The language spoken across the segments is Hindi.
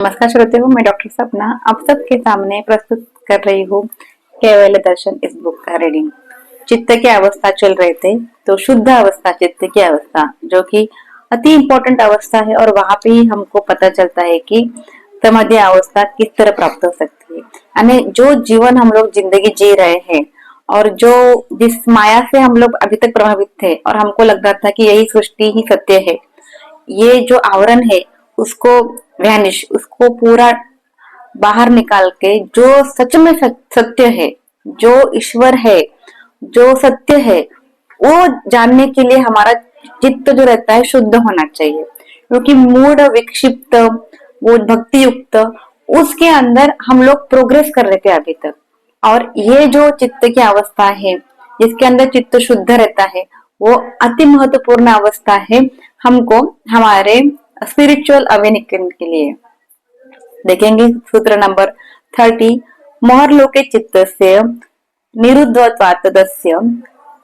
नमस्कार श्रोते हो, मैं डॉक्टर सपना आप सबके सामने प्रस्तुत कर रही हूँ केवल दर्शन इस बुक का रीडिंग। चित्त की अवस्था चल रहे थे तो शुद्ध अवस्था चित्त की अवस्था जो कि अति इम्पोर्टेंट अवस्था है और वहां पे ही हमको पता चलता है कि समाधि अवस्था किस तरह प्राप्त हो सकती है। यानी जो जीवन हम लोग जिंदगी जी रहे हैं और जो जिस माया से हम लोग अभी तक प्रभावित थे और हमको लग रहा था कि यही सृष्टि ही सत्य है, ये जो आवरण है उसको वैनिश उसको पूरा बाहर निकाल के जो सच में सत्य है, जो ईश्वर है, जो सत्य है, वो जानने के लिए हमारा चित्त जो रहता है शुद्ध होना चाहिए। क्योंकि मूड विक्षिप्त वो भक्ति युक्त उसके अंदर हम लोग प्रोग्रेस कर रहे थे अभी तक। और ये जो चित्त की अवस्था है जिसके अंदर चित्त शुद्ध रहता है वो अति महत्वपूर्ण अवस्था है हमको हमारे स्पिरिचुअल अवेनिकन के लिए। देखेंगे सूत्र नंबर 30। मोहरलोके चित्तस्य निरुद्धत्वात्तदस्य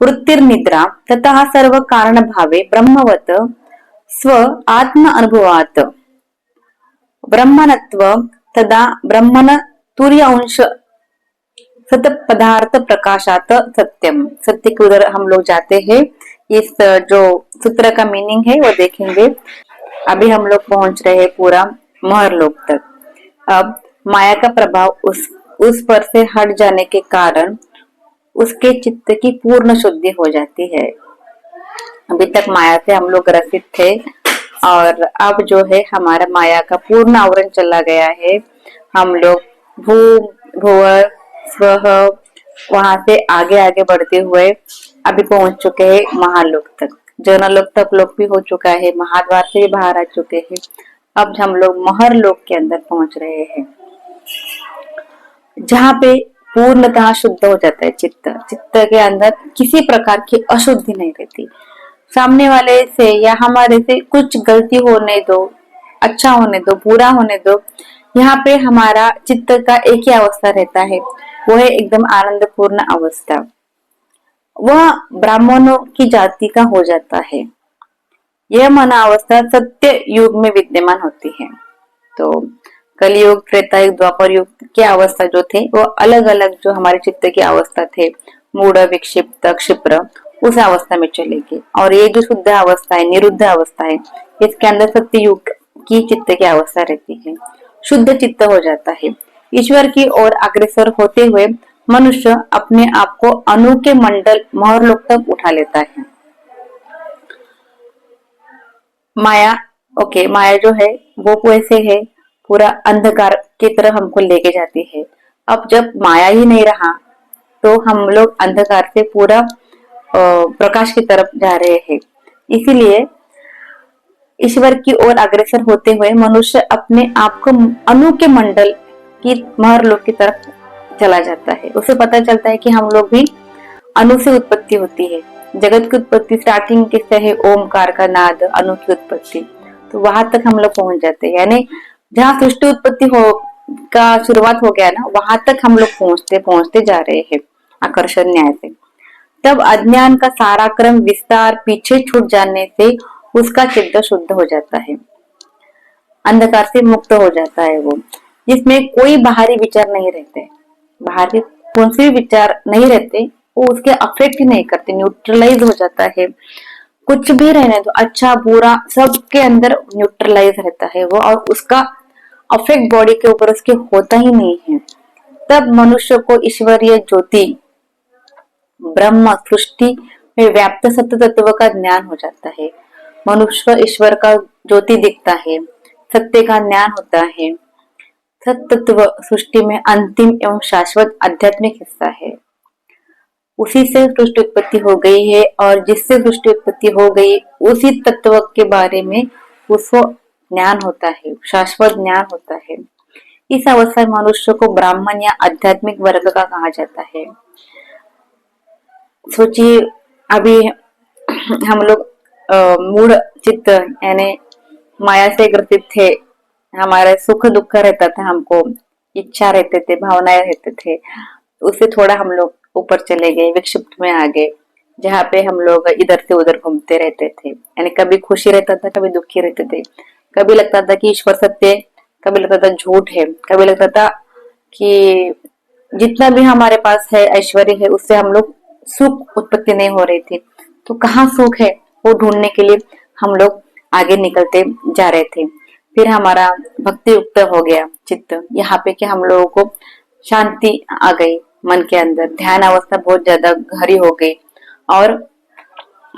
वृत्तिर्निद्रा ततः सर्व कारण भावे ब्रह्मवत स्व आत्म अनुभवात ब्रह्मणत्व तदा ब्रह्मण तुर्य अंश सत पदार्थ प्रकाशात सत्यम। सत्य के उधर हम लोग जाते हैं। इस जो सूत्र का मीनिंग है वो देखेंगे। अभी हम लोग पहुंच रहे हैं पूरा महरलोक तक। अब माया का प्रभाव उस पर से हट जाने के कारण उसके चित्त की पूर्ण शुद्धि हो जाती है। अभी तक माया से हम लोग ग्रसित थे और अब जो है हमारा माया का पूर्ण आवरण चला गया है। हम लोग भू भुवर स्व वहां से आगे आगे बढ़ते हुए अभी पहुंच चुके हैं महालोक तक। जनलोक तक लोक भी हो चुका है, महाद्वार से भी बाहर आ चुके हैं। अब हम लोग महर लोक के अंदर पहुंच रहे हैं जहाँ पे पूर्णतः शुद्ध हो जाता है चित्त। चित्त के अंदर किसी प्रकार की अशुद्धि नहीं रहती। सामने वाले से या हमारे से कुछ गलती होने दो, अच्छा होने दो, बुरा होने दो, यहाँ पे हमारा चित्त का एक ही अवस्था रहता है, वो है एकदम आनंदपूर्ण अवस्था। वह ब्राह्मणों की जाति का हो जाता है। यह मन अवस्था सत्य युग में विद्यमान होती है। तो कलयुग, त्रेता युग, द्वापर युग की अवस्था जो थे वो अलग अलग जो हमारे चित्त की अवस्था थे, मूढ़, विक्षिप्त, क्षिप्र, उस अवस्था में चलेगी। और ये जो शुद्ध अवस्था है, निरुद्ध अवस्था है, इसके अंदर सत्य युग की चित्त की अवस्था रहती है। शुद्ध चित्त हो जाता है। ईश्वर की ओर अग्रसर होते हुए मनुष्य अपने आप को अणु के मंडल महरलोक तक उठा लेता है। माया माया जो है वो वैसे है, पूरा अंधकार की तरफ हमको लेके जाती है। अब जब माया ही नहीं रहा तो हम लोग अंधकार से पूरा प्रकाश की तरफ जा रहे हैं। इसीलिए ईश्वर की ओर अग्रसर होते हुए मनुष्य अपने आप को अणु के मंडल की महरलोक की तरफ चला जाता है। उसे पता चलता है कि हम लोग भी अणु से उत्पत्ति होती है। जगत की उत्पत्ति स्टार्टिंग किससे है? ओमकार का नाद, अणु की उत्पत्ति। तो वहां तक हम लोग पहुंच जाते हैं। यानी जहाँ सृष्टि उत्पत्ति हो का शुरुआत हो गया ना, वहां तक हम लोग पहुंचते पहुंचते जा रहे हैं आकर्षण न्याय से। तब अज्ञान का सारा क्रम विस्तार पीछे छूट जाने से उसका चित्त शुद्ध हो जाता है, अंधकार से मुक्त हो जाता है वो, जिसमें कोई बाहरी विचार नहीं रहते। बाहरी कौन से भी विचार नहीं रहते, वो उसके अफेक्ट ही नहीं करते, न्यूट्रलाइज हो जाता है। कुछ भी रहने दो, अच्छा बुरा सबके अंदर न्यूट्रलाइज रहता है वो, और उसका अफेक्ट बॉडी के ऊपर उसके होता ही नहीं है। तब मनुष्य को ईश्वरीय ज्योति ब्रह्म सृष्टि में व्याप्त सत्य तत्व का ज्ञान हो जाता है। मनुष्य ईश्वर का ज्योति दिखता है, सत्य का ज्ञान होता है। सत्य तत्व सृष्टि में अंतिम एवं शाश्वत आध्यात्मिक हिस्सा है। उसी से सृष्टि उत्पत्ति हो गई है और जिससे सृष्टि उत्पत्ति हो गई उसी तत्व के बारे में उसको ज्ञान होता है, शाश्वत ज्ञान होता है। इस अवस्था में मनुष्य को ब्राह्मण या आध्यात्मिक वर्ग का कहा जाता है। सोचिए, अभी हम लोग मूढ़ चित्त यानी माया से ग्रसित थे। हमारा सुख दुख रहता था, हमको इच्छा रहते थे, भावनाएं रहते थे। उससे थोड़ा हम लोग ऊपर चले गए, विक्षिप्त में आ गए, जहाँ पे हम लोग इधर से उधर घूमते रहते थे। यानी कभी खुशी रहता था, कभी दुखी रहते थे। कभी लगता था कि ईश्वर सत्य, कभी लगता था झूठ है, कभी लगता था कि जितना भी हमारे पास है ऐश्वर्य है उससे हम लोग सुख उत्पत्ति नहीं हो रही थी। तो कहाँ सुख है वो ढूंढने के लिए हम लोग आगे निकलते जा रहे थे। फिर हमारा भक्ति युक्त हो गया चित्त, यहाँ पे कि हम लोगों को शांति आ गई मन के अंदर, ध्यान अवस्था बहुत ज्यादा गहरी हो गई और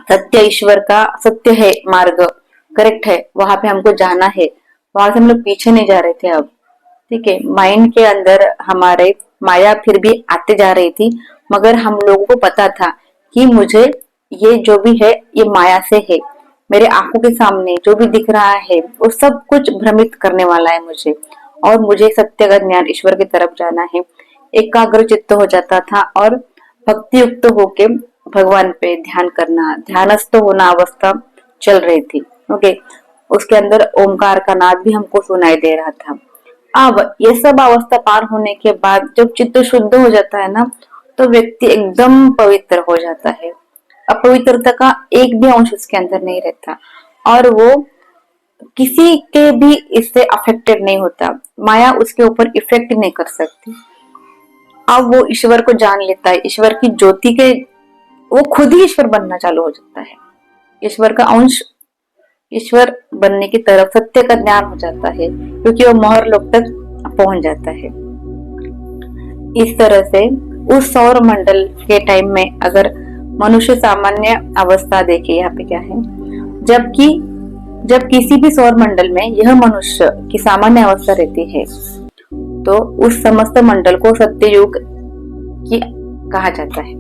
सत्य ईश्वर का सत्य है मार्ग, करेक्ट है, वहां पे हमको जाना है, वहां से हम लोग पीछे नहीं जा रहे थे अब। ठीक है, माइंड के अंदर हमारे माया फिर भी आते जा रही थी, मगर हम लोगों को पता था कि मुझे ये जो भी है ये माया से है, मेरे आंखों के सामने जो भी दिख रहा है वो सब कुछ भ्रमित करने वाला है मुझे, और मुझे सत्य का ज्ञान ईश्वर की तरफ जाना है। एकाग्र चित्त हो जाता था और भक्ति युक्त होके भगवान पे ध्यान करना, ध्यानस्थ होना अवस्था चल रही थी। ओके, उसके अंदर ओमकार का नाद भी हमको सुनाई दे रहा था। अब ये सब अवस्था पार होने के बाद जब चित्त शुद्ध हो जाता है ना, तो व्यक्ति एकदम पवित्र हो जाता है, अपवित्रता का एक भी अंश उसके अंदर नहीं रहता और वो किसी के भी इससे अफेक्टेड नहीं होता, माया उसके ऊपर इफेक्ट नहीं कर सकती। अब वो ईश्वर को जान लेता है, ईश्वर की ज्योति के वो खुद ही ईश्वर बनना चालू हो जाता है, ईश्वर का अंश ईश्वर बनने की तरफ सत्य का ज्ञान हो जाता है, क्योंकि वो मोहर लोक तक पहुंच जाता है। इस तरह से उस सौर मंडल के टाइम में अगर मनुष्य सामान्य अवस्था देखे, यहाँ पे क्या है, जबकि जब किसी भी सौर मंडल में यह मनुष्य की सामान्य अवस्था रहती है तो उस समस्त मंडल को सत्ययुग की कहा जाता है।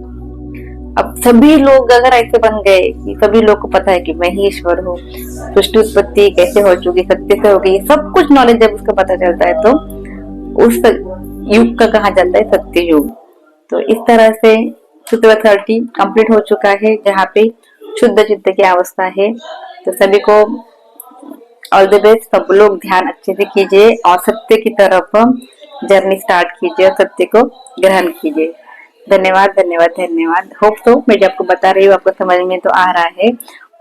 अब सभी लोग अगर ऐसे बन गए कि सभी लोग को पता है कि मैं ही ईश्वर हूँ, सृष्टि उत्पत्ति कैसे हो चुकी, सत्य से हो गई, सब कुछ नॉलेज जब उसको पता चलता है तो उस युग का कहा जाता है सत्य युग। तो इस तरह से सूत्र 30 कंप्लीट हो चुका है, जहाँ पे शुद्ध चित्त की अवस्था है। तो सभी को ऑल द बेस्ट, सब लोग ध्यान अच्छे से कीजिए और सत्य की तरफ जर्नी स्टार्ट कीजिए और सत्य को ग्रहण कीजिए। धन्यवाद धन्यवाद धन्यवाद। होप तो मैं जो आपको बता रही हूँ आपको समझ में तो आ रहा है,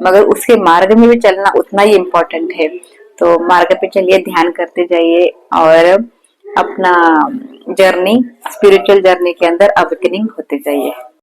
मगर उसके मार्ग में भी चलना उतना ही इम्पोर्टेंट है। तो मार्ग पे चलिए, ध्यान करते जाइए और अपना जर्नी, स्पिरिचुअल जर्नी के अंदर अवेकनिंग होते जाइए।